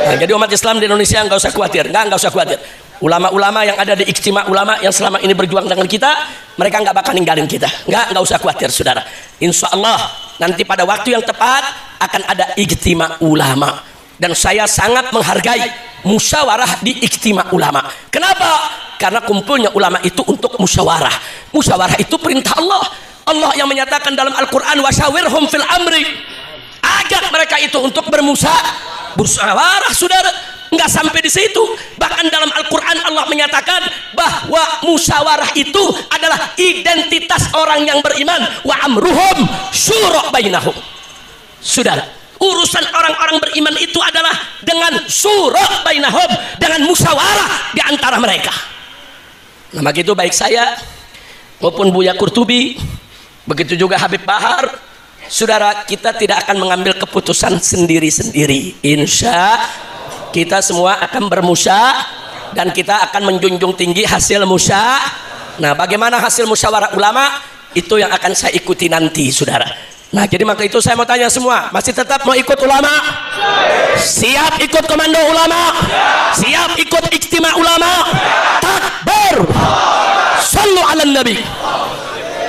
Nah, jadi umat Islam di Indonesia nggak usah khawatir, nggak usah khawatir. Ulama-ulama yang ada di Ijtima Ulama yang selama ini berjuang dengan kita, mereka nggak bakal ninggalin kita. Nggak usah khawatir, saudara. Insya Allah nanti pada waktu yang tepat akan ada Ijtima Ulama. Dan saya sangat menghargai musyawarah di Ijtima Ulama. Kenapa? Karena kumpulnya ulama itu untuk musyawarah. Musyawarah itu perintah Allah. Allah yang menyatakan dalam Al-Quran, wasyawirhum fil amri, ajak mereka itu untuk bermusyawarah, saudara. Nggak sampai di situ, bahkan dalam Al-Quran Allah menyatakan bahwa musyawarah itu adalah identitas orang yang beriman. Wa amruhum syura bainahum. Saudara, urusan orang-orang beriman itu adalah dengan syura bainahum, dengan musyawarah di antara mereka. Nah, begitu baik saya maupun Buya Qurtubi, begitu juga Habib Bahar, saudara, kita tidak akan mengambil keputusan sendiri-sendiri. Insya kita semua akan dan kita akan menjunjung tinggi hasil Nah, bagaimana hasil musyawarah ulama itu yang akan saya ikuti nanti, saudara. Nah, jadi maka itu saya mau tanya semua, masih tetap mau ikut ulama? Siap ikut komando ulama? Siap ikut Ijtima Ulama? Takbir! Sallu ala Nabi.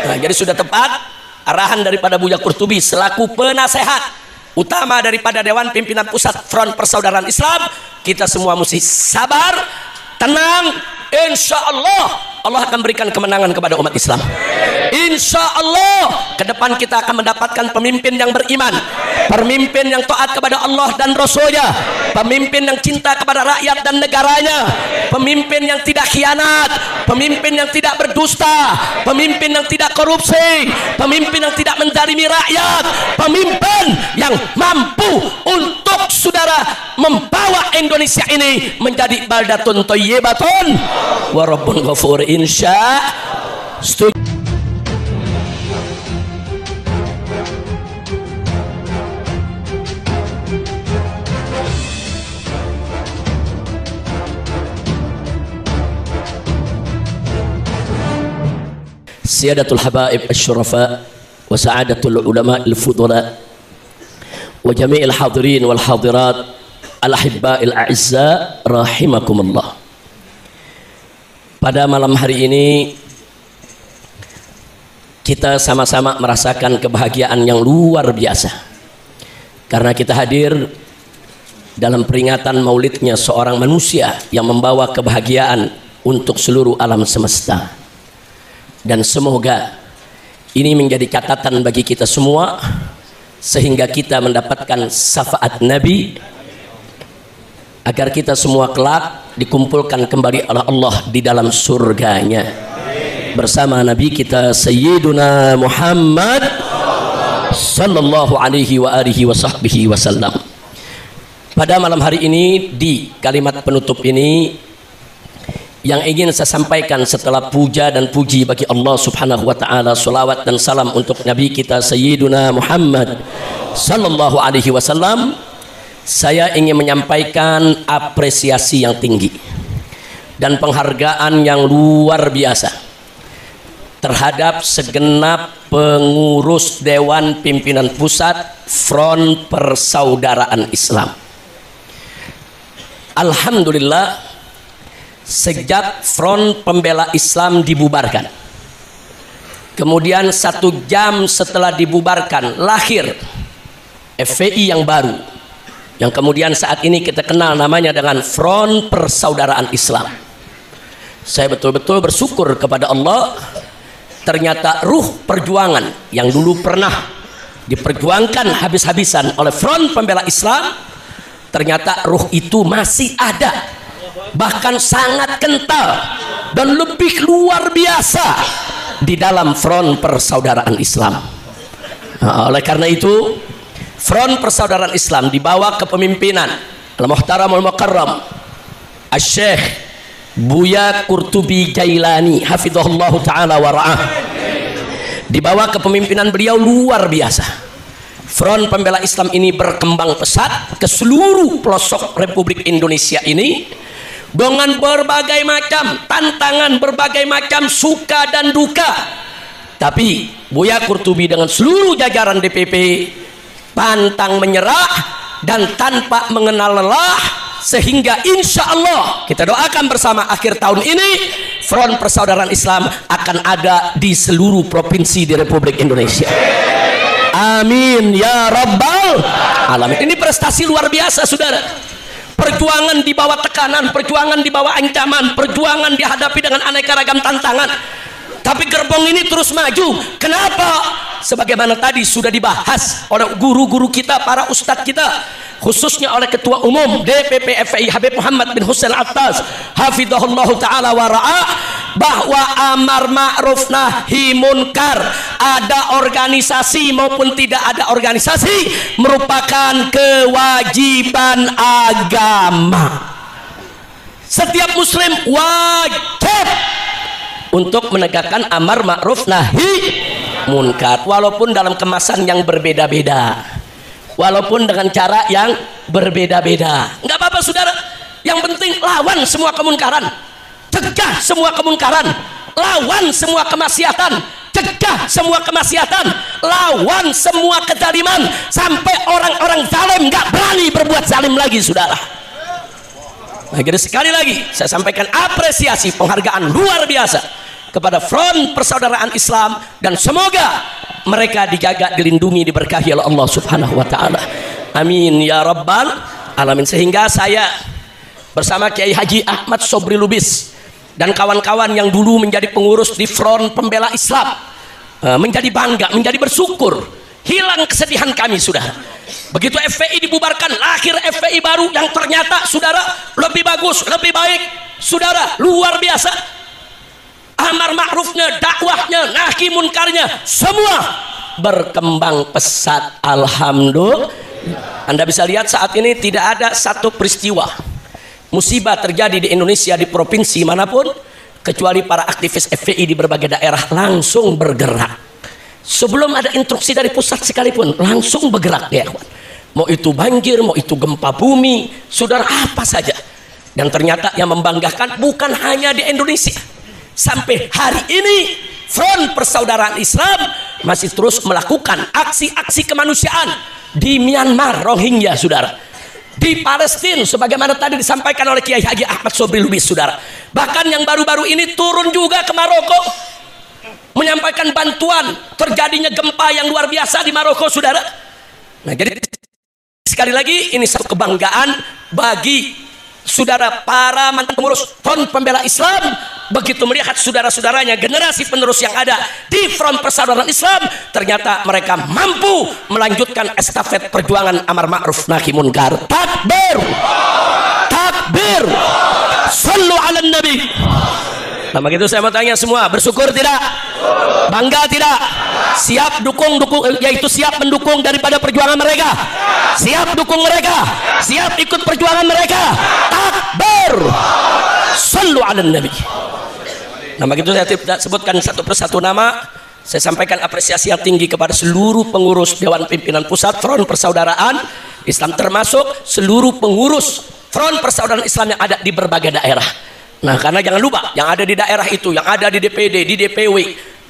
Nah, jadi sudah tepat arahan daripada Buya Qurtubi selaku penasehat utama daripada Dewan Pimpinan Pusat Front Persaudaraan Islam. Kita semua mesti sabar, tenang. Insya Allah Allah akan berikan kemenangan kepada umat Islam. Insya Allah ke depan kita akan mendapatkan pemimpin yang beriman, pemimpin yang taat kepada Allah dan Rasulnya, pemimpin yang cinta kepada rakyat dan negaranya, pemimpin yang tidak khianat, pemimpin yang tidak berdusta, pemimpin yang tidak korupsi, pemimpin yang tidak menzalimi rakyat, pemimpin yang mampu untuk saudara membawa Indonesia ini menjadi baldatun thayyibatun wa rabbun ghafur. Insya Allah. Siyadatul habaib asy-syurafa wa sa'adatul ulama al-fudala wa jami'il hadirin wal hadirat al-ahibba'il a'izza rahimakumullah. Pada malam hari ini kita sama-sama merasakan kebahagiaan yang luar biasa karena kita hadir dalam peringatan maulidnya seorang manusia yang membawa kebahagiaan untuk seluruh alam semesta. Dan semoga ini menjadi catatan bagi kita semua sehingga kita mendapatkan syafaat Nabi agar kita semua kelak dikumpulkan kembali oleh Allah di dalam surganya bersama Nabi kita Sayyiduna Muhammad sallallahu alaihi wa alihi wa sahbihi wasallam. Pada malam hari ini di kalimat penutup ini yang ingin saya sampaikan setelah puja dan puji bagi Allah subhanahu wa ta'ala, salawat dan salam untuk Nabi kita Sayyiduna Muhammad sallallahu alaihi wasallam, saya ingin menyampaikan apresiasi yang tinggi dan penghargaan yang luar biasa terhadap segenap pengurus Dewan Pimpinan Pusat Front Persaudaraan Islam. Alhamdulillah, sejak Front Pembela Islam dibubarkan, kemudian 1 jam setelah dibubarkan lahir FPI yang baru, yang kemudian saat ini kita kenal namanya dengan Front Persaudaraan Islam. Saya betul-betul bersyukur kepada Allah, ternyata ruh perjuangan yang dulu pernah diperjuangkan habis-habisan oleh Front Pembela Islam, ternyata ruh itu masih ada, bahkan sangat kental dan lebih luar biasa di dalam Front Persaudaraan Islam. Nah, oleh karena itu Front Persaudaraan Islam di bawah kepemimpinan Al-Muhtaramul Mukarram Asy-Syaikh Buya Qurtubi Jailani hafizahullah ta'ala wa ra'ah, di bawah kepemimpinan beliau luar biasa, Front Pembela Islam ini berkembang pesat ke seluruh pelosok Republik Indonesia ini dengan berbagai macam tantangan, berbagai macam suka dan duka. Tapi Buya Qurtubi dengan seluruh jajaran DPP pantang menyerah dan tanpa mengenal lelah sehingga insya Allah kita doakan bersama akhir tahun ini Front Persaudaraan Islam akan ada di seluruh provinsi di Republik Indonesia. Amin ya rabbal alamin. Ini prestasi luar biasa, saudara. Perjuangan di bawah tekanan, perjuangan di bawah ancaman, perjuangan dihadapi dengan aneka ragam tantangan, tapi gerbong ini terus maju. Kenapa? Sebagaimana tadi sudah dibahas oleh guru-guru kita, para ustadz kita, khususnya oleh Ketua Umum DPP FPI Habib Muhammad bin Husain Attas hafidhahullahu ta'ala wa ra'a, bahwa amar ma'ruf nahi munkar, ada organisasi maupun tidak ada organisasi, merupakan kewajiban agama. Setiap muslim wajib untuk menegakkan amar ma'ruf nahi munkar, walaupun dalam kemasan yang berbeda-beda, walaupun dengan cara yang berbeda-beda. Nggak apa-apa, saudara. Yang penting lawan semua kemungkaran, cegah semua kemungkaran, lawan semua kemaksiatan, cegah semua kemaksiatan, lawan semua kezaliman, sampai orang-orang zalim nggak berani berbuat zalim lagi, saudara. Nah, jadi sekali lagi saya sampaikan apresiasi, penghargaan luar biasa kepada Front Persaudaraan Islam, dan semoga mereka dijaga, dilindungi, diberkahi oleh Allah Subhanahu wa taala. Amin ya rabbal alamin. Sehingga saya bersama Kiai Haji Ahmad Sobri Lubis dan kawan-kawan yang dulu menjadi pengurus di Front Pembela Islam menjadi bangga, menjadi bersyukur. Hilang kesedihan kami, sudah. Begitu FPI dibubarkan, lahir FPI baru yang ternyata, saudara, lebih bagus, lebih baik, saudara, luar biasa. Amar ma'rufnya, dakwahnya, nahi munkarnya, semua berkembang pesat. Alhamdulillah. Anda bisa lihat saat ini tidak ada satu peristiwa musibah terjadi di Indonesia, di provinsi manapun, kecuali para aktivis FPI di berbagai daerah langsung bergerak. Sebelum ada instruksi dari pusat sekalipun, langsung bergerak ya. Mau itu banjir, mau itu gempa bumi, saudara, apa saja. Dan ternyata yang membanggakan bukan hanya di Indonesia. Sampai hari ini Front Persaudaraan Islam masih terus melakukan aksi-aksi kemanusiaan di Myanmar Rohingya, saudara, di Palestina, sebagaimana tadi disampaikan oleh Kiai Haji Ahmad Sobri Lubis, saudara. Bahkan yang baru-baru ini turun juga ke Maroko menyampaikan bantuan terjadinya gempa yang luar biasa di Maroko, saudara. Nah, jadi sekali lagi ini satu kebanggaan bagi saudara para mantan pengurus Front Pembela Islam, begitu melihat saudara-saudaranya, generasi penerus yang ada di Front Persaudaraan Islam, ternyata mereka mampu melanjutkan estafet perjuangan amar ma'ruf nahi munkar. Takbir, takbir, sallu ala nabi. Nah, begitu saya mau tanya semua, bersyukur tidak? Bangga tidak? Siap dukung, yaitu siap mendukung daripada perjuangan mereka, siap dukung mereka, siap ikut perjuangan mereka. Takbir, sallu ala nabi. Nah, begitu saya tidak sebutkan satu persatu nama. Saya sampaikan apresiasi yang tinggi kepada seluruh pengurus Dewan Pimpinan Pusat Front Persaudaraan Islam, termasuk seluruh pengurus Front Persaudaraan Islam yang ada di berbagai daerah. Nah, karena jangan lupa, yang ada di daerah itu, yang ada di DPD, di DPW,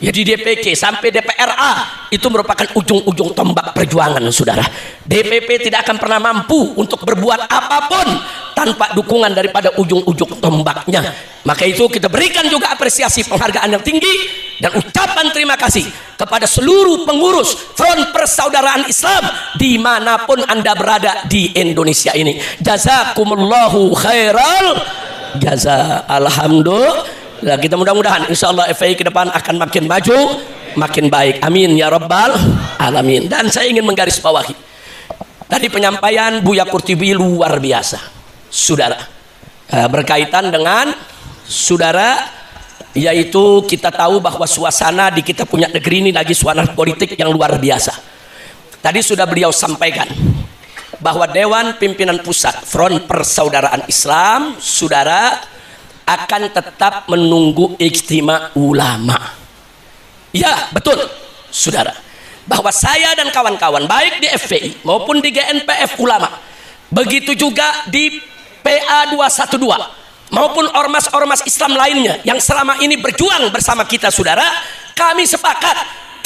ya di DPC, sampai DPRA, itu merupakan ujung-ujung tombak perjuangan, saudara. DPP tidak akan pernah mampu untuk berbuat apapun tanpa dukungan daripada ujung-ujung tombaknya. Maka itu kita berikan juga apresiasi, penghargaan yang tinggi, dan ucapan terima kasih kepada seluruh pengurus Front Persaudaraan Islam dimanapun Anda berada di Indonesia ini. Jazakumullahu khairal jaza. Alhamdulillah. Nah, kita mudah-mudahan insya Allah FPI ke depan akan makin maju, makin baik. Amin ya rabbal alamin. Dan saya ingin menggarisbawahi tadi penyampaian Buya Kurtubi luar biasa, saudara, berkaitan dengan saudara, yaitu kita tahu bahwa suasana di kita punya negeri ini lagi suasana politik yang luar biasa. Tadi sudah beliau sampaikan bahwa Dewan Pimpinan Pusat Front Persaudaraan Islam, saudara, akan tetap menunggu ijtima ulama. Ya, betul, saudara, bahwa saya dan kawan-kawan baik di FPI maupun di GNPF ulama, begitu juga di PA 212 maupun ormas-ormas Islam lainnya yang selama ini berjuang bersama kita, saudara, kami sepakat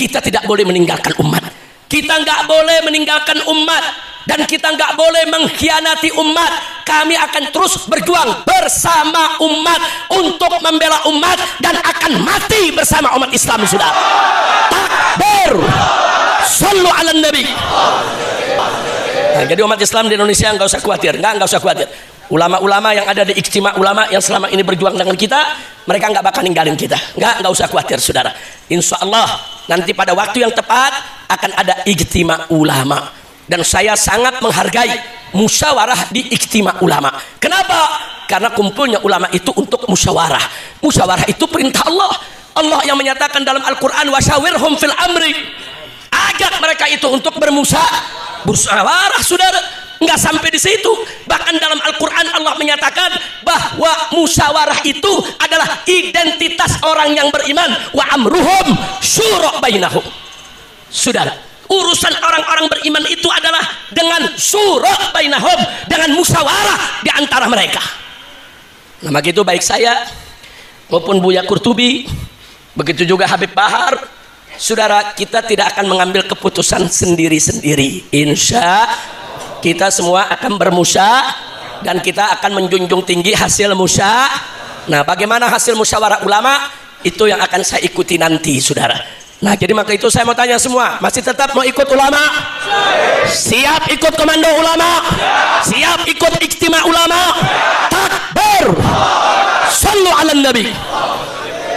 kita tidak boleh meninggalkan umat. Kita nggak boleh meninggalkan umat. dan kita nggak boleh mengkhianati umat. Kami akan terus berjuang bersama umat untuk membela umat dan akan mati bersama umat Islam, saudara. Takbir, sallu ala nabi. Nah, jadi umat Islam di Indonesia nggak usah khawatir, nggak usah khawatir. Ulama-ulama yang ada di ijtima ulama yang selama ini berjuang dengan kita, mereka nggak bakal ninggalin kita. Nggak usah khawatir, saudara. Insya Allah nanti pada waktu yang tepat akan ada ijtima ulama. Dan saya sangat menghargai musyawarah di ijtima ulama. Kenapa? Karena kumpulnya ulama itu untuk musyawarah. Musyawarah itu perintah Allah. Allah yang menyatakan dalam Al-Quran, wasyawirhum fil amri. Ajak mereka itu untuk bermusyawarah, saudara. Nggak sampai di situ, bahkan dalam Al-Quran Allah menyatakan bahwa musyawarah itu adalah identitas orang yang beriman. Wa amruhum syura bainahum. Saudara, urusan orang-orang beriman itu adalah dengan syura bainahum, dengan musyawarah di antara mereka. Nah, begitu baik saya maupun Buya Qurtubi, begitu juga Habib Bahar, saudara, kita tidak akan mengambil keputusan sendiri-sendiri. Insya kita semua akan dan kita akan menjunjung tinggi hasil Nah, bagaimana hasil musyawarah ulama itu yang akan saya ikuti nanti, saudara. Nah, jadi maka itu saya mau tanya semua, masih tetap mau ikut ulama? Siap ikut komando ulama? Siap ikut ijtima ulama? Takbir, sallu ala nabi.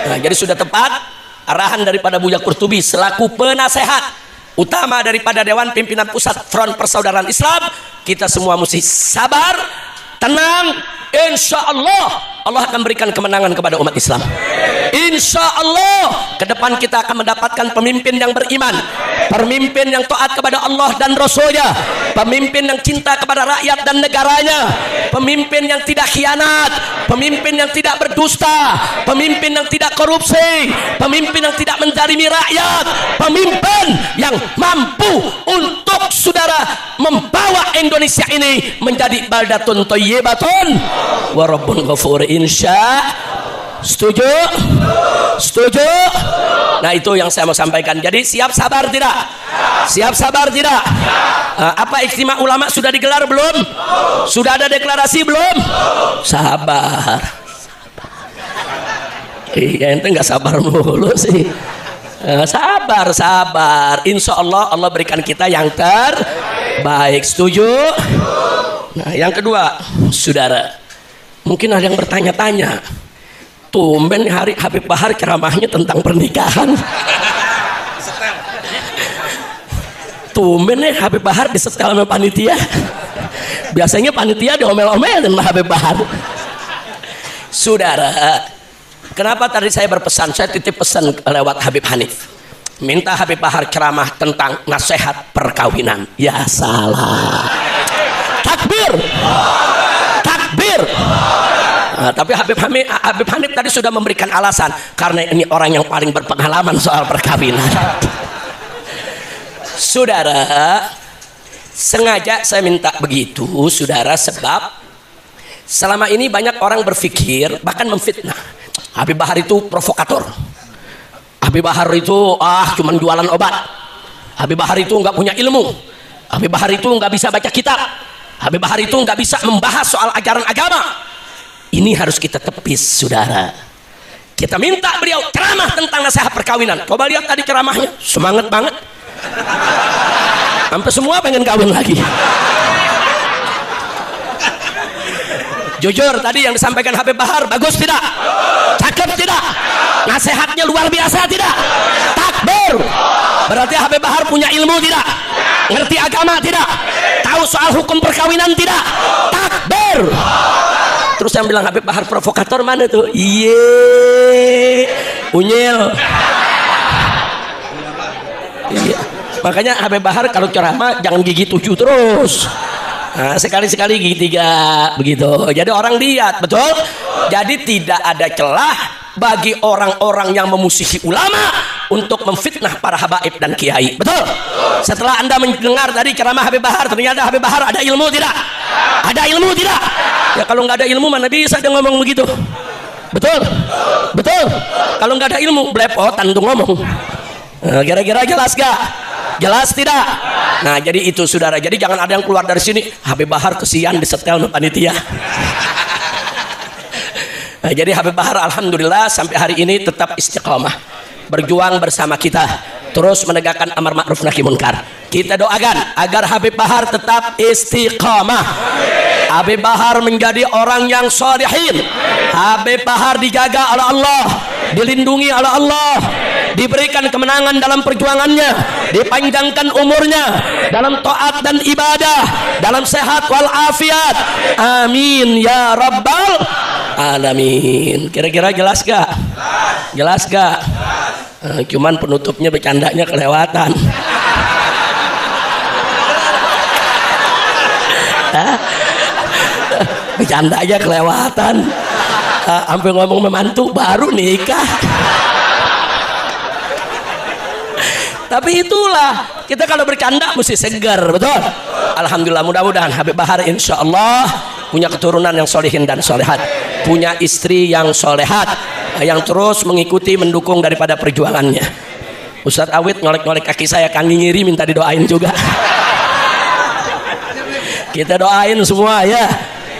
Nah, jadi sudah tepat arahan daripada Buya Qurtubi selaku penasehat utama daripada Dewan Pimpinan Pusat Front Persaudaraan Islam. Kita semua mesti sabar, tenang. Insya Allah Allah akan berikan kemenangan kepada umat Islam. Insya Allah ke depan kita akan mendapatkan pemimpin yang beriman, pemimpin yang taat kepada Allah dan Rasulnya, pemimpin yang cinta kepada rakyat dan negaranya, pemimpin yang tidak khianat, pemimpin yang tidak berdusta, pemimpin yang tidak korupsi, pemimpin yang tidak menzalimi rakyat, pemimpin yang mampu untuk, saudara, membawa Indonesia ini menjadi baldatun thayyibatun wa rabbun ghafur. Setuju? Setuju? Nah, itu yang saya mau sampaikan. Jadi siap sabar tidak? Siap sabar tidak? Apa ijtima ulama sudah digelar belum? Sudah ada deklarasi belum? Sabar. Iya, ente nggak sabar mulu sih. Sabar. Insya Allah Allah berikan kita yang terbaik. Setuju? Nah, yang kedua, saudara, mungkin ada yang bertanya-tanya, tumben hari Habib Bahar ceramahnya tentang pernikahan. Tumben nih Habib Bahar disetel sama panitia. Biasanya panitia diomel-omelin sama Habib Bahar. Saudara, kenapa tadi saya berpesan, saya titip pesan lewat Habib Hanif, minta Habib Bahar ceramah tentang nasihat perkawinan. Ya salah. Takbir. Takbir. Nah, tapi Habib Hanif tadi sudah memberikan alasan, karena ini orang yang paling berpengalaman soal perkawinan. Saudara, sengaja saya minta begitu, saudara, sebab selama ini banyak orang berpikir, bahkan memfitnah, Habib Bahar itu provokator, Habib Bahar itu cuman jualan obat, Habib Bahar itu nggak punya ilmu, Habib Bahar itu nggak bisa baca kitab, Habib Bahar itu nggak bisa membahas soal ajaran agama. Ini harus kita tepis, saudara. Kita minta beliau ceramah tentang nasihat perkawinan. Coba lihat tadi ceramahnya, semangat banget. Sampai semua pengen kawin lagi. Jujur tadi yang disampaikan Habib Bahar bagus tidak? Cakep tidak? Nasihatnya luar biasa tidak? Takbir. Berarti Habib Bahar punya ilmu tidak? Ngerti agama tidak? Tahu soal hukum perkawinan tidak? Takbir. Terus yang bilang Habib Bahar provokator mana tuh? Iye, unyil. Iya. Makanya Habib Bahar kalau ceramah jangan gigi 7 terus. Nah, sekali-sekali gigi 3 begitu. Jadi orang lihat, betul? Jadi tidak ada celah bagi orang-orang yang memusuhi ulama untuk memfitnah para habaib dan kiai. Betul? Setelah Anda mendengar tadi ceramah Habib Bahar, ternyata Habib Bahar ada ilmu tidak? Ada ilmu tidak? Ya kalau nggak ada ilmu mana bisa dia ngomong begitu? Betul? Betul? Kalau nggak ada ilmu belepotan tuh ngomong. Kira-kira jelas gak? Jelas tidak? Nah, jadi itu saudara. Jadi jangan ada yang keluar dari sini Habib Bahar kesian disetel sama panitia. Nah, jadi Habib Bahar alhamdulillah sampai hari ini tetap istiqomah, berjuang bersama kita, terus menegakkan amar ma'ruf nahi munkar. Kita doakan agar Habib Bahar tetap istiqamah. Habib Bahar menjadi orang yang sholihin. Habib Bahar dijaga oleh Allah, dilindungi oleh Allah, diberikan kemenangan dalam perjuangannya, dipanjangkan umurnya dalam taat dan ibadah, dalam sehat walafiat. Amin ya rabbal alamin. Kira-kira jelas gak? Jelas gak? Cuman penutupnya bercandanya kelewatan. Bercanda aja kelewatan. Sampai ngomong memantu baru nikah. Tapi itulah kita kalau bercanda mesti segar, betul. Alhamdulillah, mudah-mudahan Habib Bahar insya Allah punya keturunan yang solehin dan solehat, punya istri yang solehat, yang terus mengikuti mendukung daripada perjuangannya. Ustadz Awid ngolek-ngolek kaki saya, Kang Ngiri minta didoain juga. Kita doain semua ya.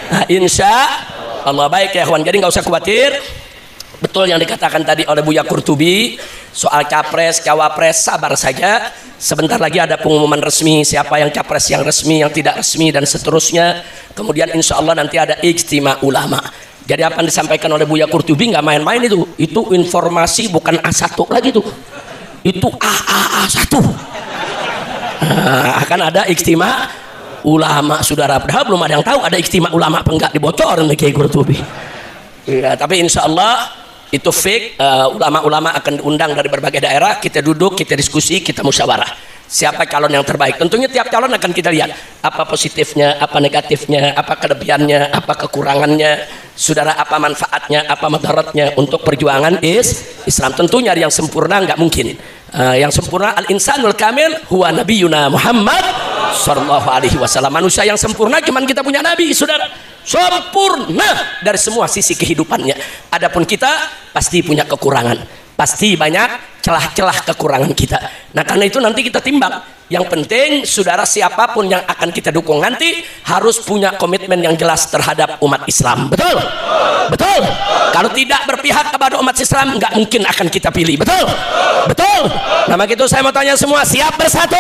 Nah, insya Allah baik ya kawan. Jadi nggak usah khawatir. Betul yang dikatakan tadi oleh Buya Qurtubi soal capres, cawapres, sabar saja. Sebentar lagi ada pengumuman resmi siapa yang capres, yang resmi, yang tidak resmi dan seterusnya. Kemudian insya Allah nanti ada ijtima ulama. Jadi apa yang disampaikan oleh Buya Qurtubi nggak main-main itu. Itu informasi bukan A1 lagi tuh. Itu AAA1. Nah, akan ada ijtima ulama saudara. Padahal belum ada yang tahu ada ijtima ulama apa enggak, dibocorin oleh Kiai Qurtubi. Ya, tapi insya Allah itu fake. Ulama-ulama akan diundang dari berbagai daerah, kita duduk, kita diskusi, kita musyawarah siapa calon yang terbaik. Tentunya tiap calon akan kita lihat apa positifnya, apa negatifnya, apa kelebihannya, apa kekurangannya saudara, apa manfaatnya, apa madaratnya untuk perjuangan Islam. Tentunya yang sempurna nggak mungkin. Yang sempurna al-insanul kamil huwa nabiyuna Muhammad sallallahu alaihi wasallam. Manusia yang sempurna cuman kita punya nabi saudara, sempurna dari semua sisi kehidupannya. Adapun kita pasti punya kekurangan, pasti banyak celah-celah kekurangan kita. Nah karena itu nanti kita timbang. Yang penting saudara, siapapun yang akan kita dukung nanti harus punya komitmen yang jelas terhadap umat Islam. Betul? Betul? Kalau tidak berpihak kepada umat Islam nggak mungkin akan kita pilih. Betul? Betul? Nah begitu saya mau tanya semua, siap bersatu?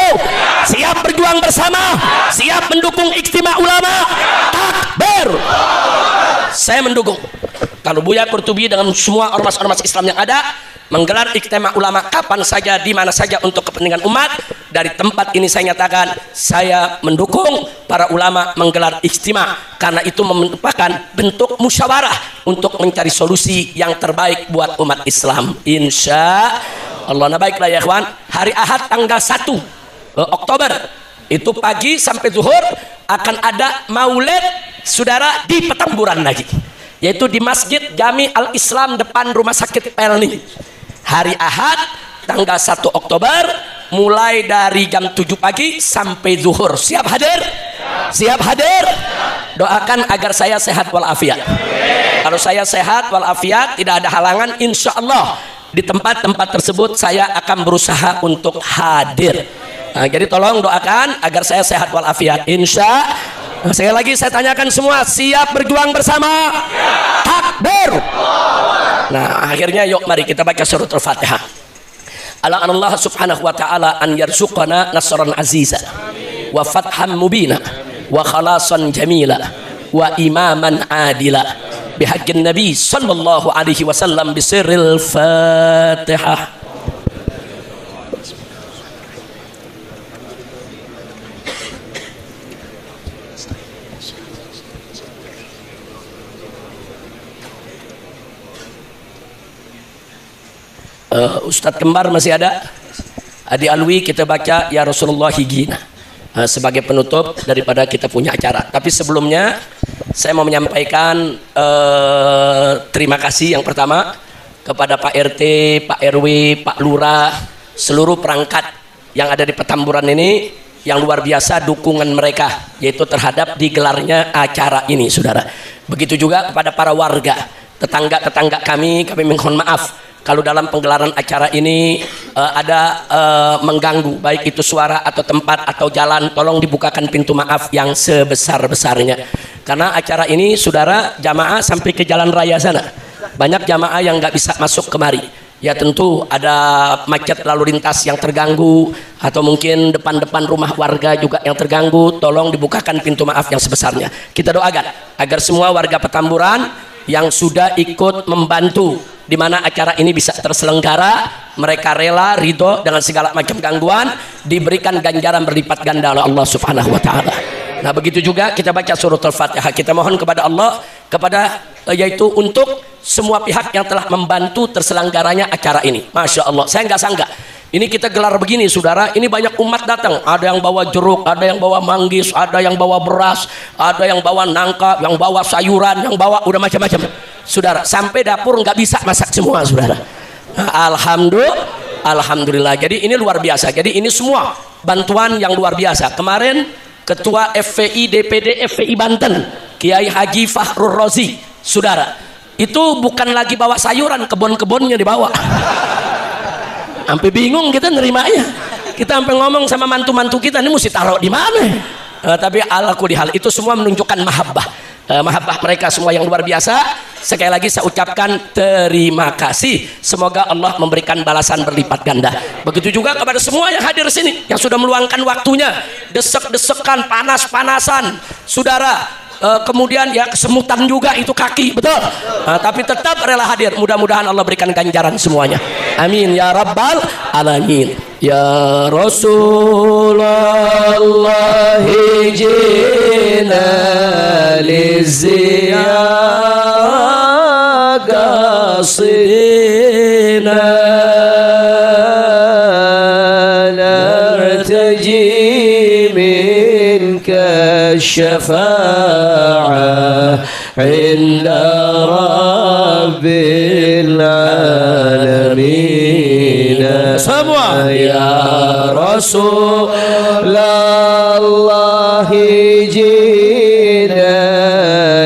Siap berjuang bersama? Siap mendukung ijtima ulama? Takbir! Saya mendukung. Kalau Buya Qurtubi dengan semua ormas-ormas Islam yang ada menggelar ijtima ulama kapan saja, di mana saja untuk kepentingan umat, dari tempat ini saya nyatakan saya mendukung para ulama menggelar ijtima karena itu merupakan bentuk musyawarah untuk mencari solusi yang terbaik buat umat Islam. Insya Allah. Nah baiklah ya kawan, hari Ahad tanggal 1 Oktober itu pagi sampai zuhur akan ada maulid saudara di Petamburan lagi, yaitu di Masjid Jami Al-Islam depan Rumah Sakit Pelni. Hari Ahad tanggal 1 Oktober mulai dari jam 7 pagi sampai zuhur. Siap hadir? Siap hadir? Doakan agar saya sehat walafiat. Kalau saya sehat walafiat, tidak ada halangan, insya Allah di tempat-tempat tersebut saya akan berusaha untuk hadir. Nah, jadi tolong doakan agar saya sehat walafiat. Insya. Nah, sekali lagi saya tanyakan semua, siap berjuang bersama? Takbir! Nah akhirnya yuk mari kita baca surat Al-Fatihah. Allah subhanahu wa ta'ala an yarzuqana nasran aziza wa fatham mubina wa khalasan jamila wa imaman adila bihaqqin nabi sallallahu alaihi wasallam bisirril Fatihah. Ustadz Kembar masih ada? Adi Alwi kita baca ya Rasulullah higina sebagai penutup daripada kita punya acara. Tapi sebelumnya saya mau menyampaikan terima kasih yang pertama kepada Pak RT, Pak RW, Pak Lurah, seluruh perangkat yang ada di Petamburan ini yang luar biasa dukungan mereka yaitu terhadap digelarnya acara ini saudara. Begitu juga kepada para warga, tetangga-tetangga kami mohon maaf kalau dalam penggelaran acara ini ada mengganggu baik itu suara atau tempat atau jalan, tolong dibukakan pintu maaf yang sebesar-besarnya. Karena acara ini saudara jamaah sampai ke jalan raya sana, banyak jamaah yang nggak bisa masuk kemari. Ya tentu ada macet lalu lintas yang terganggu, atau mungkin depan-depan rumah warga juga yang terganggu. Tolong dibukakan pintu maaf yang sebesarnya. Kita doakan agar semua warga Petamburan yang sudah ikut membantu di mana acara ini bisa terselenggara, mereka rela, ridho dengan segala macam gangguan, diberikan ganjaran berlipat ganda oleh Allah Subhanahu wa taala. Nah, begitu juga kita baca surah Al-Fatihah. Kita mohon kepada Allah, yaitu untuk semua pihak yang telah membantu terselenggaranya acara ini. Masya Allah, saya nggak sangka ini kita gelar begini saudara, ini banyak umat datang. Ada yang bawa jeruk, ada yang bawa manggis, ada yang bawa beras, ada yang bawa nangka, yang bawa sayuran, yang bawa udah macam-macam saudara, sampai dapur nggak bisa masak semua saudara. Nah, alhamdulillah. Jadi ini luar biasa. Jadi ini semua bantuan yang luar biasa. Kemarin Ketua FPI DPD FPI Banten Kiai Haji Fahrul Rozi saudara, itu bukan lagi bawa sayuran, kebun-kebunnya dibawa. Sampai bingung kita nerimanya. Kita sampai ngomong sama mantu-mantu kita, ini mesti taruh di mana? Tapi ala kulli hal itu semua menunjukkan mahabbah. Mahabbah mereka semua yang luar biasa. Sekali lagi saya ucapkan terima kasih. Semoga Allah memberikan balasan berlipat ganda. Begitu juga kepada semua yang hadir sini, yang sudah meluangkan waktunya, desek-desekan, panas-panasan, saudara. Kemudian ya kesemutan juga itu kaki, betul. Tapi tetap rela hadir. Mudah-mudahan Allah berikan ganjaran semuanya. Amin ya rabbal alamin. Ya Rasulullah jina liziyah qasidina nartaji minka الشفاعة عند رب العالمين يا رسول الله جئنا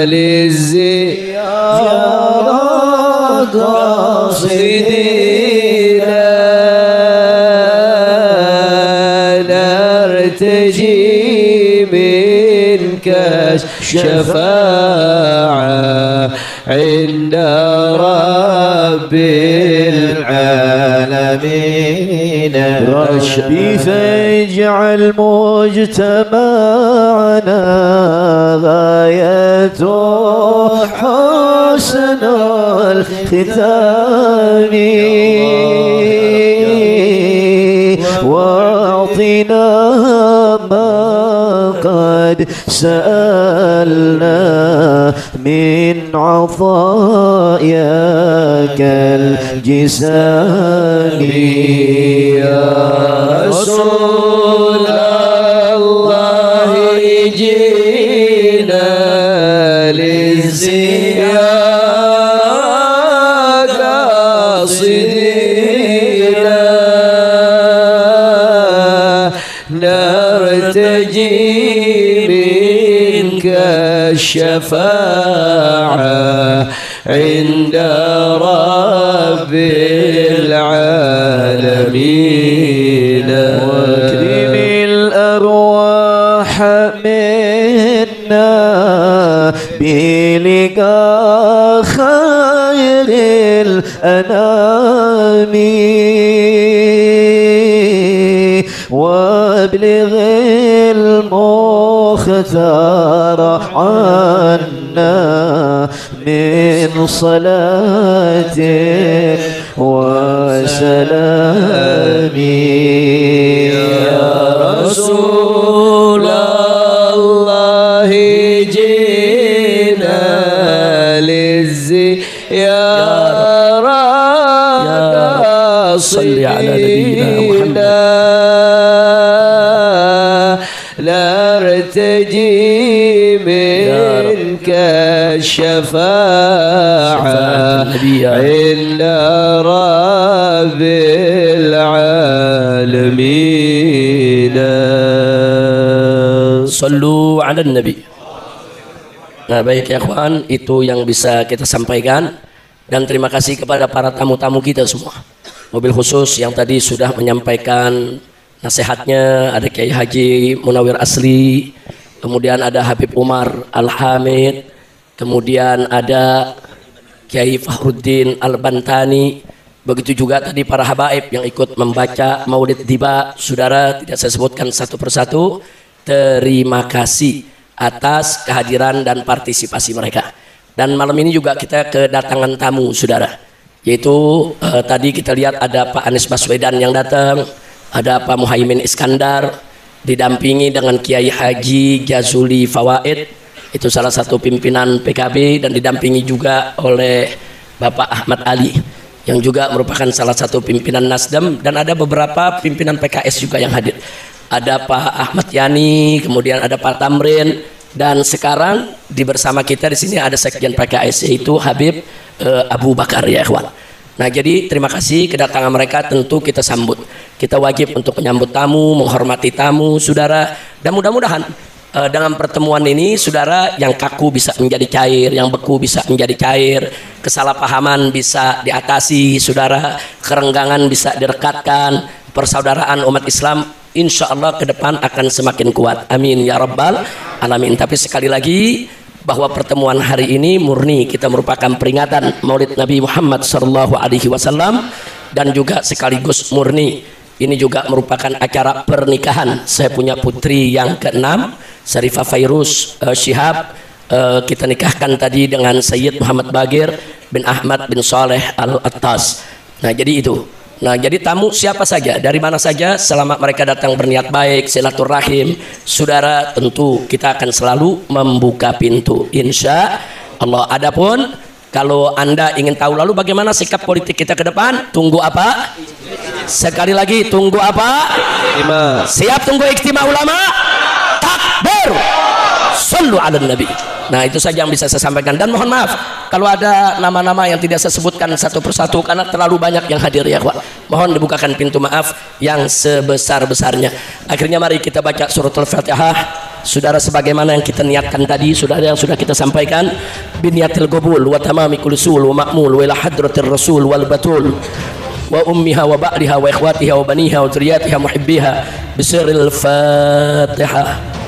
للزيارة قاصدين نرتجي شفاعة عند رب العالمين ربي فاجعل مجتمعنا غاية حسن الختام واعطنا ما قد سألنا من عطاياك الجسام يا رسول الله جئنا للزيارة قاصدين نرتجي الشفاعة عند رب العالمين واكرم الأرواح منا بلقاء خير الأنام وابلغ المختار عنا من صلاة وسلام يا رسول الله جئنا للزيارة صل على نبينا محمد نرتجي منك الشفاعة عند رب العالمين صلوا على النبي. Nah baik ya kawan, itu yang bisa kita sampaikan. Dan terima kasih kepada para tamu-tamu kita semua. Mobil khusus yang tadi sudah menyampaikan nasihatnya, ada Kiai Haji Munawir Asli, kemudian ada Habib Umar Al-Hamid, kemudian ada Kiai Fahruddin Al-Bantani, begitu juga tadi para habaib yang ikut membaca Maulid Diba. Saudara, tidak saya sebutkan satu persatu. Terima kasih atas kehadiran dan partisipasi mereka. Dan malam ini juga kita kedatangan tamu, saudara, yaitu tadi kita lihat ada Pak Anies Baswedan yang datang, ada Pak Muhaimin Iskandar, didampingi dengan Kiai Haji Jazuli Fawaid, itu salah satu pimpinan PKB, dan didampingi juga oleh Bapak Ahmad Ali yang juga merupakan salah satu pimpinan Nasdem, dan ada beberapa pimpinan PKS juga yang hadir. Ada Pak Ahmad Yani, kemudian ada Pak Tamrin, dan sekarang di bersama kita di sini ada Sekjen PKS, yaitu Habib Abu Bakar, ya ikhwan. Nah, jadi terima kasih kedatangan mereka, tentu kita sambut. Kita wajib untuk menyambut tamu, menghormati tamu, saudara. Dan mudah-mudahan dengan pertemuan ini, saudara, yang kaku bisa menjadi cair, yang beku bisa menjadi cair, kesalahpahaman bisa diatasi, saudara, kerenggangan bisa direkatkan, persaudaraan umat Islam insya Allah ke depan akan semakin kuat. Amin ya rabbal alamin. Tapi sekali lagi, bahwa pertemuan hari ini murni kita merupakan peringatan Maulid Nabi Muhammad SAW, dan juga sekaligus murni ini juga merupakan acara pernikahan. Saya punya putri yang ke-6, Syarifah Fairuz Syihab. Kita nikahkan tadi dengan Sayyid Muhammad Bagir bin Ahmad bin Saleh Al-Attas. Nah, jadi itu. Nah, jadi tamu siapa saja, dari mana saja, selama mereka datang berniat baik, silaturahim, saudara, tentu kita akan selalu membuka pintu, insya Allah. Adapun kalau Anda ingin tahu lalu bagaimana sikap politik kita ke depan, tunggu apa? Sekali lagi, tunggu apa? Siap tunggu Ijtima Ulama? Takbir! Sallu ala Nabi. Nah, itu saja yang bisa saya sampaikan, dan mohon maaf kalau ada nama-nama yang tidak saya sebutkan satu persatu karena terlalu banyak yang hadir, ya Pak. Mohon dibukakan pintu maaf yang sebesar-besarnya. Akhirnya mari kita baca suratul Fatihah, saudara, sebagaimana yang kita niatkan tadi, saudara, yang sudah kita sampaikan. Biniyatil qabul wa tamami kulli sul wa ma'mul wa ila hadratir rasul wal batul wa ummiha wa ba'liha wa ikhwatiha wa baniha wa dzurriyyatiha muhibbiha bisirril Fatihah.